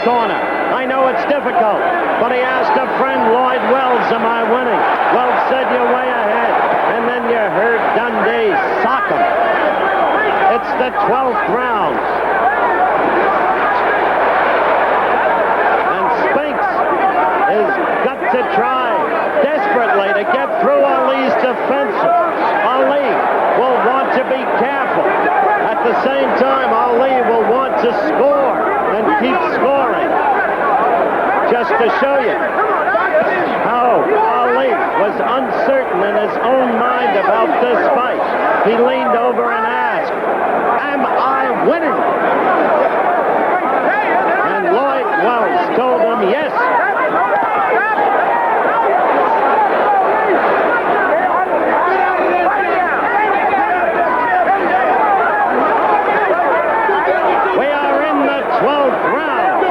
corner. I know it's difficult, but he asked a friend, Lloyd Wells, am I winning? Wells said, you're way ahead. And then you heard Dundee sock him. It's the 12th round. And Spinks has got to try desperately to get through Ali's defenses. Ali will want to be careful. At the same time, Ali will want to score and keep scoring. Just to show you how Ali was uncertain in his own mind about this fight. He leaned over and asked, am I winning? And Lloyd Wells told him yes. We are in the 12th round.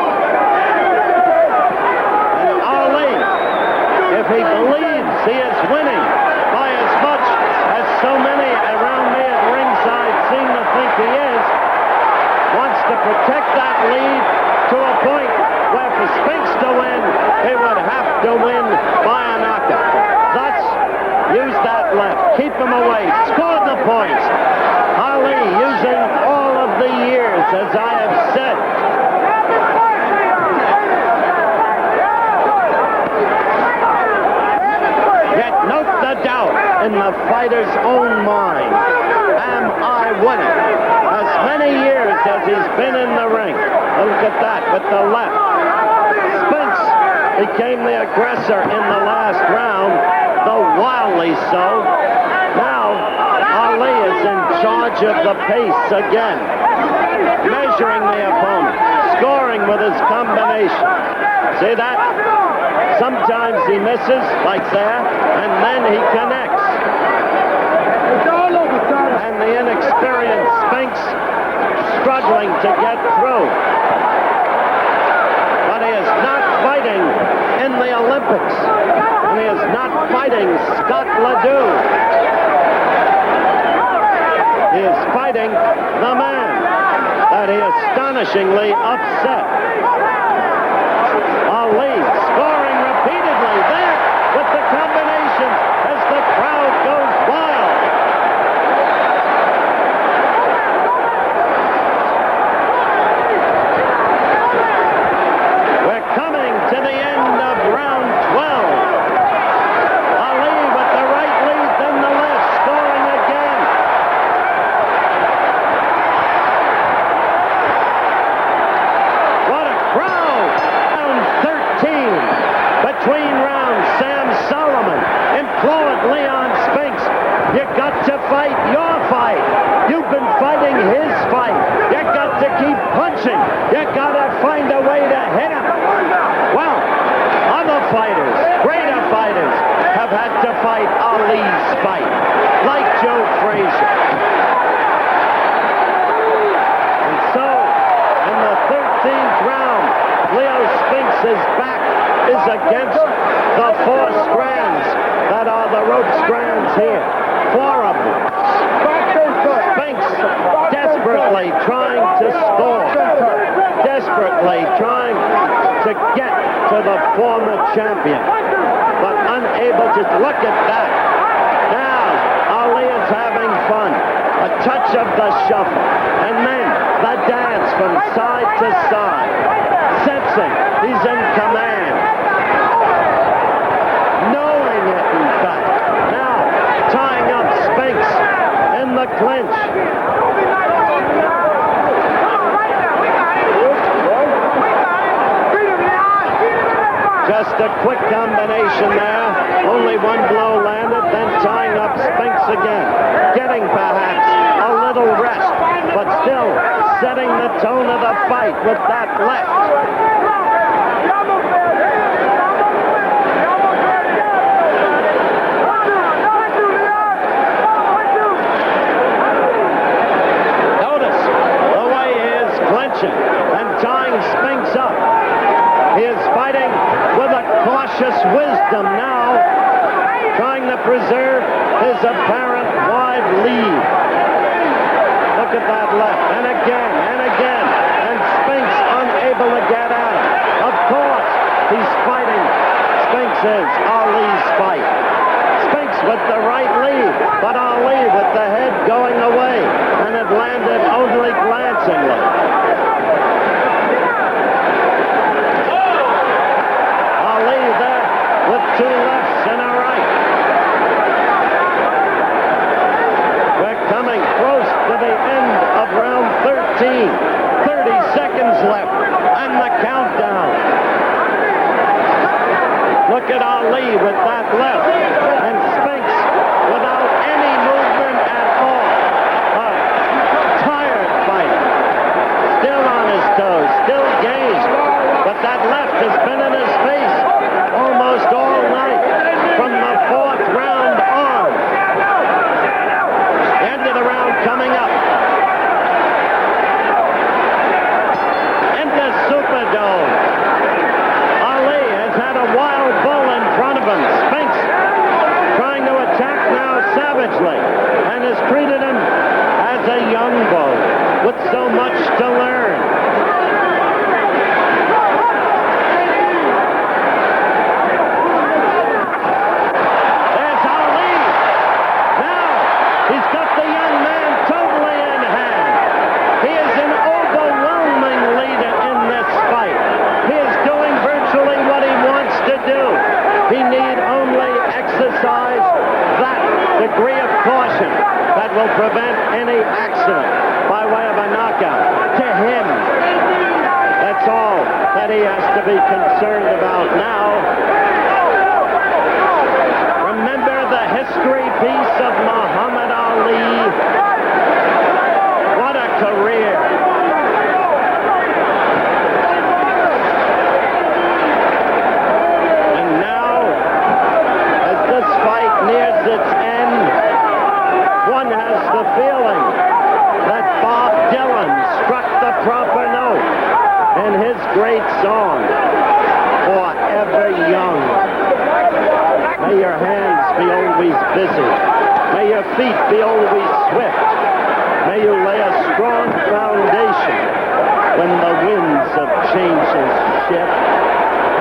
And Ali, if he believes he is winning by as much as so many around me at ringside seem to think he is, wants to protect that lead to a point where for Spinks to win, he would have to win by a knockout. Thus, use that left, keep him away, score the points. Ali using all of the years, as I have said. Yet note the doubt in the fighter's own mind. Am I winning? As many years as he's been in the ring. Look at that with the left. Spinks became the aggressor in the last round, though wildly so. Now, Ali is in charge of the pace again. Measuring the opponent. Scoring with his combination. See that? Sometimes he misses, like there, and then he connects. And the inexperienced Spinks struggling to get through. But he is not fighting in the Olympics. And he is not fighting Scott Ledoux. He is fighting the man that he astonishingly upset. Ali scoring repeatedly there with the combination as the crowd goes wild. We're coming to the end of round 12. Ali with the right lead, then the left, scoring again. What a crowd! Round 13. Between rounds, Sam Solomon implored Leon Spinks, you got to fight your fight. You've been fighting his fight. You got to keep punching. You got to find a way to hit him. Well, other fighters, greater fighters, have had to fight Ali's fight, like Joe Frazier. And so, in the 13th round, Leo Spinks' back is against the 4 strands that are the rope strands here. 4 of them. Spinks desperately trying to score. Desperately trying to get to the former champion. But unable to look at that. Now, Ali is having fun. A touch of the shuffle. And then the dance from side to side. Sensing he's in command. Knowing it, in fact. Now, tying up Spinks in the clinch. Just a quick combination there. Only one blow landed, then tying up Spinks again. Getting perhaps a little rest, but still setting the tone of the fight with that left. And tying Spinks up. He is fighting with a cautious wisdom now, trying to preserve his apparent wide lead. Look at that left, and again, and Spinks unable to get at him. is Ali's fight. Spinks with the right lead, but Ali with the head going away, and it landed only glancingly. Ali there with two lefts and a right. We're coming close to the end of round 13. 30 seconds left, and the countdown. Look at Ali with that left, and Spinks without any movement at all. A tired fighter, still on his toes, still gauged, but that left has been in his face almost all night from the fourth round on. The end of the round coming up. Into Superdome. Ali has had a wild bull in front of him. Spinks trying to attack now savagely and has treated him as a young bull with so much to learn. There's Ali. Now he's got the young man totally in hand. He is an overwhelming leader in this fight. He is doing virtually what he wants to do. He need only exercise that degree of caution that will prevent any accident by way of a knockout. To him, that's all that he has to be concerned about now. Remember the history piece of Muhammad Ali. What a career. And now, as this fight nears its end, one has the feeling that Bob Dylan struck the proper note in his great song, Forever Young. May your hands be always busy. May your feet be always swift. May you lay a strong foundation when the winds of changes shift.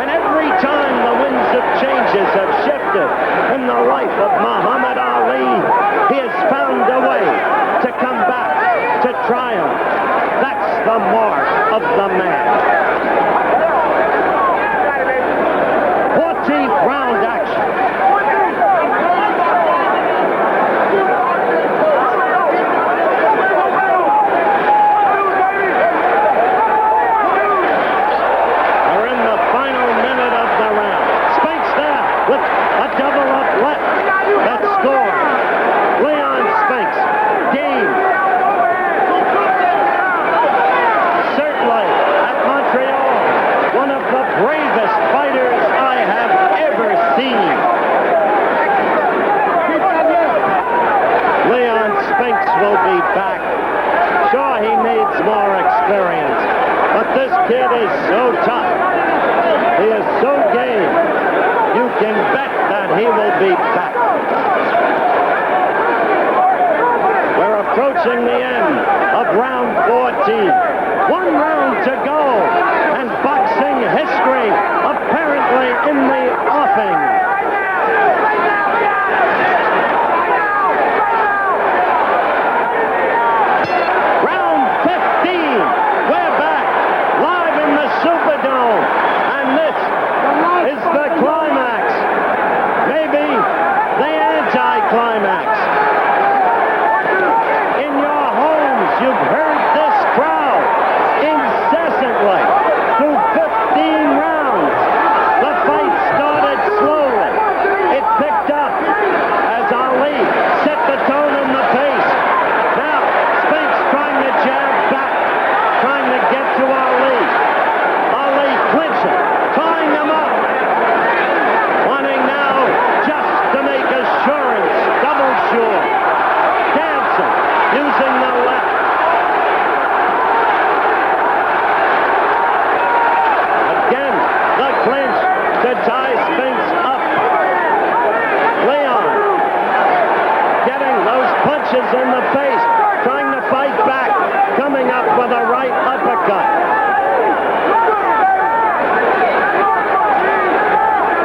And every time the winds of changes have shifted in the life of Muhammad Ali, he has found a way to come back to triumph. That's the mark of the man. 14th round action. We're in the final minute of the round. Spinks there with a double up left that scored. Leon Spinks, game. Certainly at Montreal, one of the bravest fighters I have ever seen. Leon Spinks will be back. Sure, he needs more experience, but this kid is so tough. He is so game. You can bet that he will be back. We're approaching the end of round 14. One round to go, and boxing history apparently in the offing. Round 15. We're back live in the Superdome, and this is the climax. Maybe the anti-climax. In your homes, you've heard this crowd incessantly through 15 rounds. The fight started slowly. It picked up as Ali set the tone and the pace. Now, Spinks trying to jab back, trying to get to Ali. Ali clinching, tying him up. Wanting now just to make assurance double sure. Dancing, using the left. Again, the clinch to tie Spinks up. Leon getting those punches in the face, trying to fight back, coming up with a right uppercut.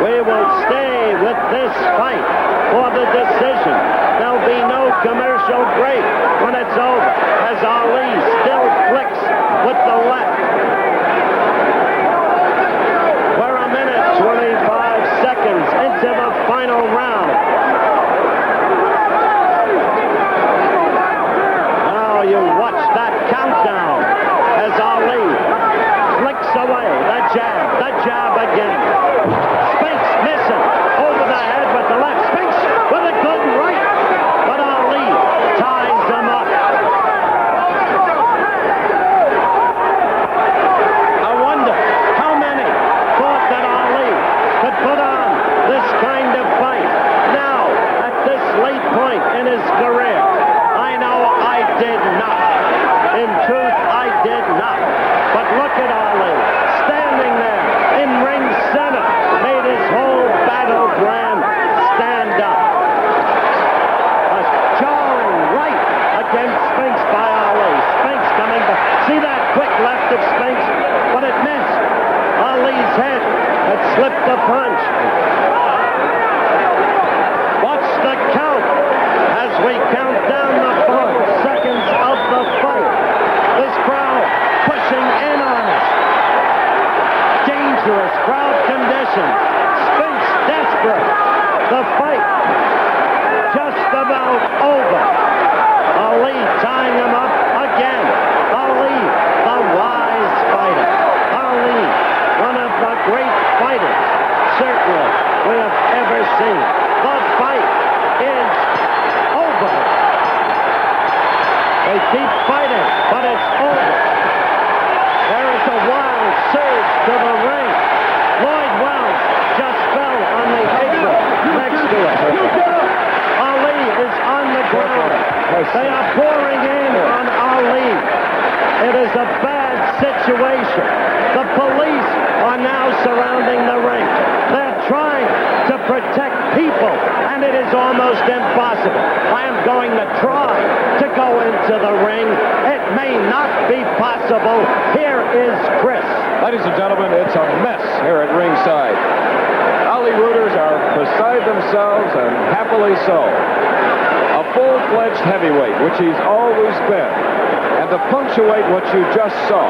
We will stay punch. Watch the count as we count down the 4 seconds of the fight. This crowd pushing in on us. Dangerous crowd conditions. Spinks desperate. The fight just about over. Ali tying him up again. Ali, the wise fighter. Ali, one of the great fighters, certainly, we have ever seen. The fight is over. They keep fighting, but it's over. There is a wild surge to the ring. Lloyd Wells just fell on the apron next to it. Ali is on the ground. They are pouring in on Ali. It is a bad situation. The police are now surrounding the ring. They're trying to protect people, and it is almost impossible. I am going to try to go into the ring. It may not be possible. Here is Chris. Ladies and gentlemen, it's a mess here at ringside. Ali rooters are beside themselves, and happily so. A full-fledged heavyweight, which he's always been. And to punctuate what you just saw,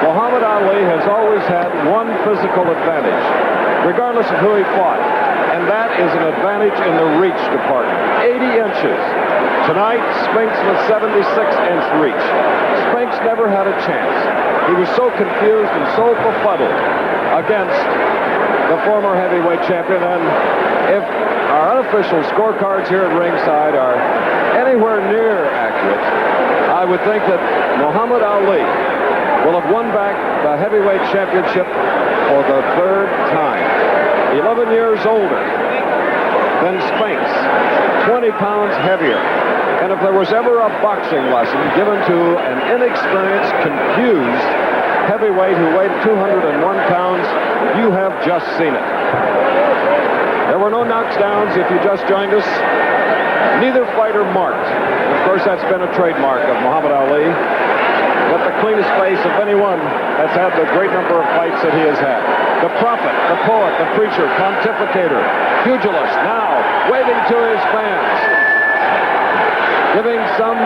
Muhammad Ali has always had one physical advantage, regardless of who he fought. And that is an advantage in the reach department. 80 inches. Tonight, Spinks with 76-inch reach. Spinks never had a chance. He was so confused and so befuddled against the former heavyweight champion. And if our unofficial scorecards here at ringside are anywhere near accurate, I would think that Muhammad Ali will have won back the heavyweight championship for the 3rd time. 11 years older than Spinks, 20 pounds heavier. And if there was ever a boxing lesson given to an inexperienced, confused heavyweight who weighed 201 pounds, you have just seen it. There were no knockdowns if you just joined us. Neither fighter marked. Of course, that's been a trademark of Muhammad Ali. But the cleanest face of anyone that's had the great number of fights that he has had. The prophet, the poet, the preacher, pontificator, pugilist, now waving to his fans. Giving some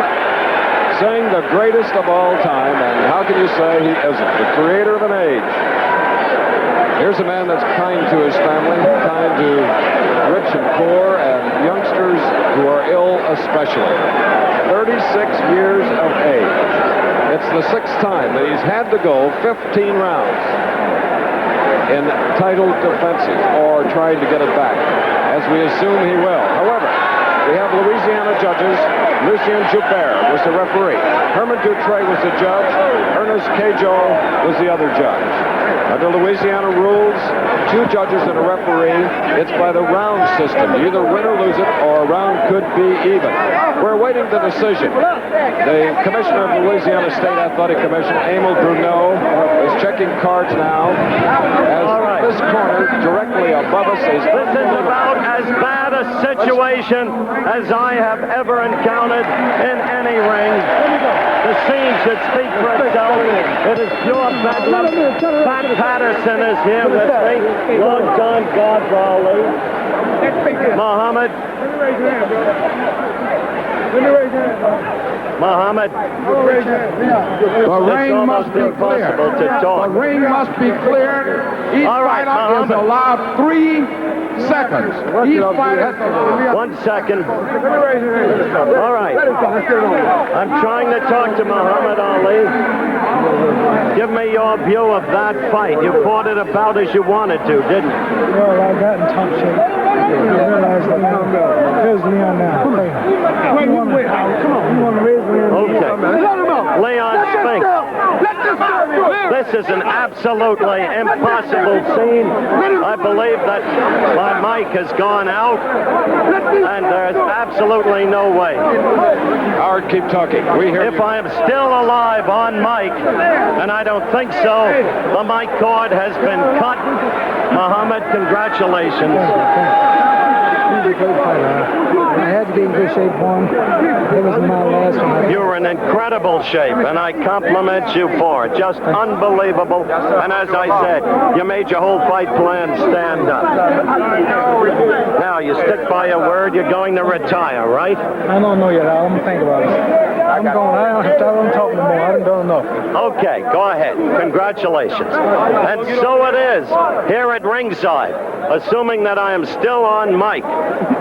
saying the greatest of all time, and how can you say he isn't? The creator of an age. Here's a man that's kind to his family, kind to rich and poor, and youngsters who are ill especially. 36 years of age. It's the 6th time that he's had to go 15 rounds in title defenses or trying to get it back, as we assume he will. However, we have Louisiana judges. Lucien Joubert was the referee. Herman Dutre was the judge. Ernest Cajo was the other judge. Under Louisiana rules, 2 judges and a referee. It's by the round system. You either win or lose it, or a round could be even. We're awaiting the decision. The commissioner of the Louisiana State Athletic Commission, Emil Bruneau, is checking cards now. As this corner directly above us is... This is about as bad a situation as I have ever encountered in any ring. The scene should speak for itself. It is pure bedlam. Pat Patterson is here with me. Long John Godfrey Ali. Muhammad. Muhammad. The ring must be clear. The ring must be cleared. Each fighter is allowed 3 seconds. Each fighter is allowed 1 second. All right. I'm trying to talk to Muhammad Ali. Give me your view of that fight. You fought it about as you wanted to, didn't you? Well, I got in top shape. I realized that here's Leon now. Come on. You want to raise Leon? Okay. Leon Spinks. This is an absolutely impossible scene. I believe that my mic has gone out, and there's absolutely no way. Howard, keep talking. We hear if I am still alive on mic, and I don't think so, the mic cord has been cut. Muhammad, congratulations. He's a good fighter. had to be in good shape for him. It was my last one. You were in incredible shape, and I compliment you for it. Just unbelievable. And as I said, you made your whole fight plan stand up. Now, you stick by your word, you're going to retire, right? I don't know yet. I'm going to think about it. I'm going. I don't talk no more. I haven't done enough. Okay, go ahead. Congratulations. And so it is here at ringside, assuming that I am still on mic,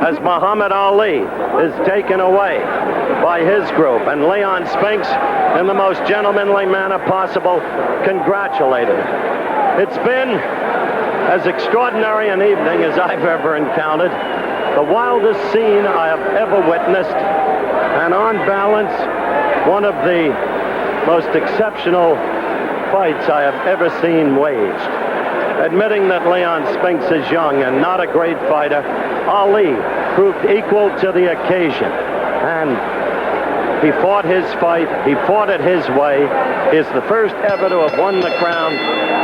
as Muhammad Ali is taken away by his group, and Leon Spinks, in the most gentlemanly manner possible, congratulated him. It's been as extraordinary an evening as I've ever encountered, the wildest scene I have ever witnessed, and on balance, one of the most exceptional fights I have ever seen waged. Admitting that Leon Spinks is young and not a great fighter, Ali proved equal to the occasion. And he fought his fight, he fought it his way. He is the first ever to have won the crown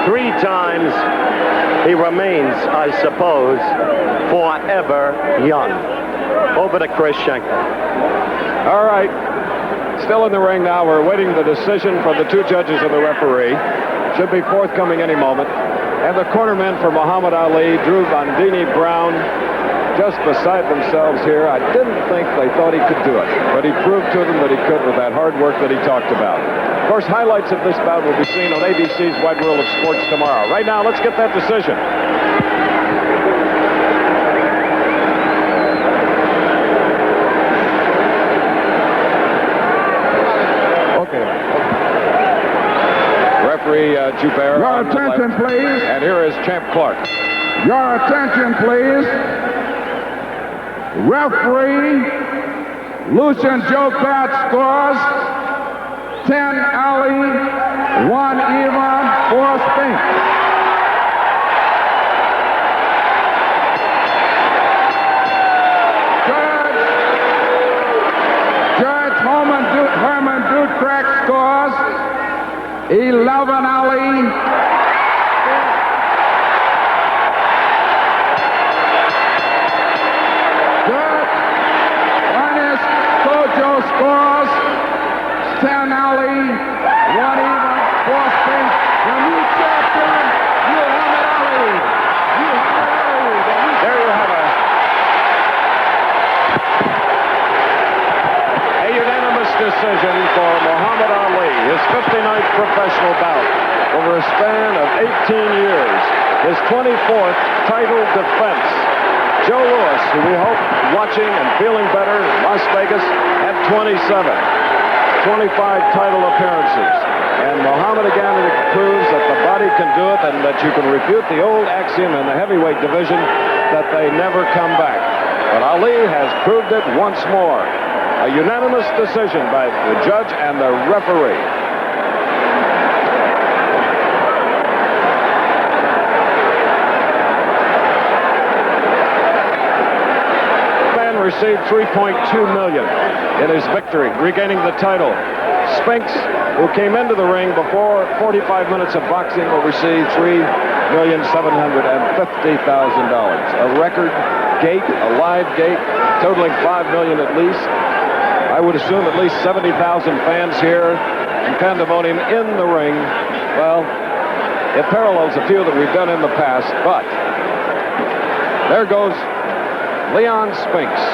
3 times. He remains, I suppose, forever young. Over to Chris Schenker. All right. Still in the ring now. We're awaiting the decision from the 2 judges and the referee. Should be forthcoming any moment. And the cornermen for Muhammad Ali, Drew Bondini Brown, just beside themselves here. I didn't think they thought he could do it, but he proved to them that he could with that hard work that he talked about. Of course, highlights of this bout will be seen on ABC's Wide World of Sports tomorrow. Right now, let's get that decision. Joubert. Your attention, please. And here is Champ Clark. Your attention, please. Referee Lucian Joubert scores 10 Ali, 1 even, 4 Spinks. Judge Herman Dutrecht scores 11 Ali. Judge Ernest Kojo scores 10 Ali, 1 even, 4 Spinks. The new champion, Muhammad Ali. Muhammad Ali. There you have it. A unanimous decision for Muhammad Ali, his 59th professional bout over a span of 18 years, his 24th title defense. Joe Louis, who we hope watching and feeling better in Las Vegas, at 27. 25 title appearances. And Muhammad again proves that the body can do it and that you can refute the old axiom in the heavyweight division that they never come back. But Ali has proved it once more. A unanimous decision by the judge and the referee. Man received $3.2 million in his victory, regaining the title. Spinks, who came into the ring before 45 minutes of boxing, will receive $3,750,000. A record gate, a live gate, totaling $5 million at least. I would assume at least 70,000 fans here and pandemonium in the ring. Well, it parallels a few that we've done in the past, but there goes Leon Spinks.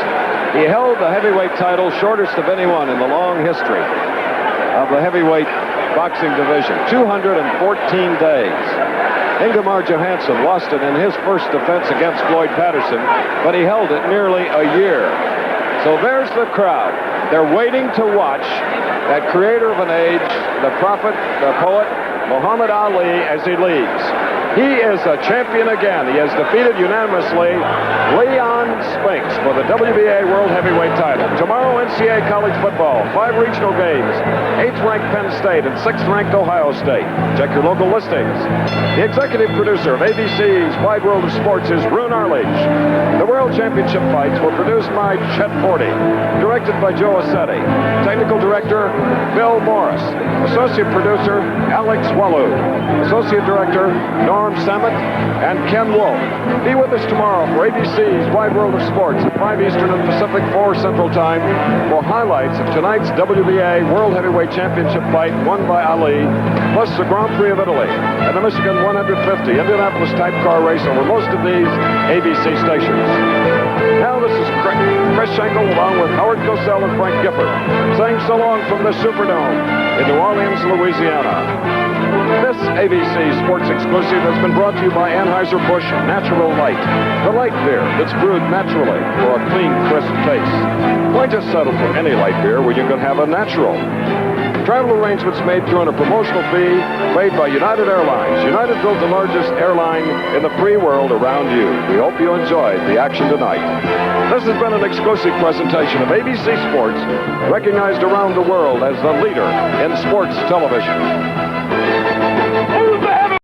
He held the heavyweight title, shortest of anyone in the long history of the heavyweight boxing division, 214 days. Ingemar Johansson lost it in his first defense against Floyd Patterson, but he held it nearly a year. So there's the crowd. They're waiting to watch that creator of an age, the prophet, the poet, Muhammad Ali, as he leads. He is a champion again. He has defeated unanimously Leon Spinks for the WBA World Heavyweight title. Tomorrow, NCAA college football, 5 regional games, 8th-ranked Penn State and 6th-ranked Ohio State. Check your local listings. The executive producer of ABC's Wide World of Sports is Brune Arledge. The World Championship fights were produced by Chet Forty, directed by Joe Assetti. Technical director, Bill Morris. Associate producer, Alex Walu. Associate director, Norm Norm Samet, and Ken Wolf. Be with us tomorrow for ABC's Wide World of Sports at 5 Eastern and Pacific, 4 Central Time for highlights of tonight's WBA World Heavyweight Championship fight won by Ali, plus the Grand Prix of Italy and the Michigan 150 Indianapolis type car race over most of these ABC stations. Now this is Chris Schenkel along with Howard Cosell and Frank Gifford saying so long from the Superdome in New Orleans, Louisiana. This ABC Sports Exclusive has been brought to you by Anheuser-Busch Natural Light, the light beer that's brewed naturally for a clean, crisp taste. Why just settle for any light beer when you can have a natural? Travel arrangements made through a promotional fee paid by United Airlines. United built the largest airline in the free world around you. We hope you enjoyed the action tonight. This has been an exclusive presentation of ABC Sports, recognized around the world as the leader in sports television.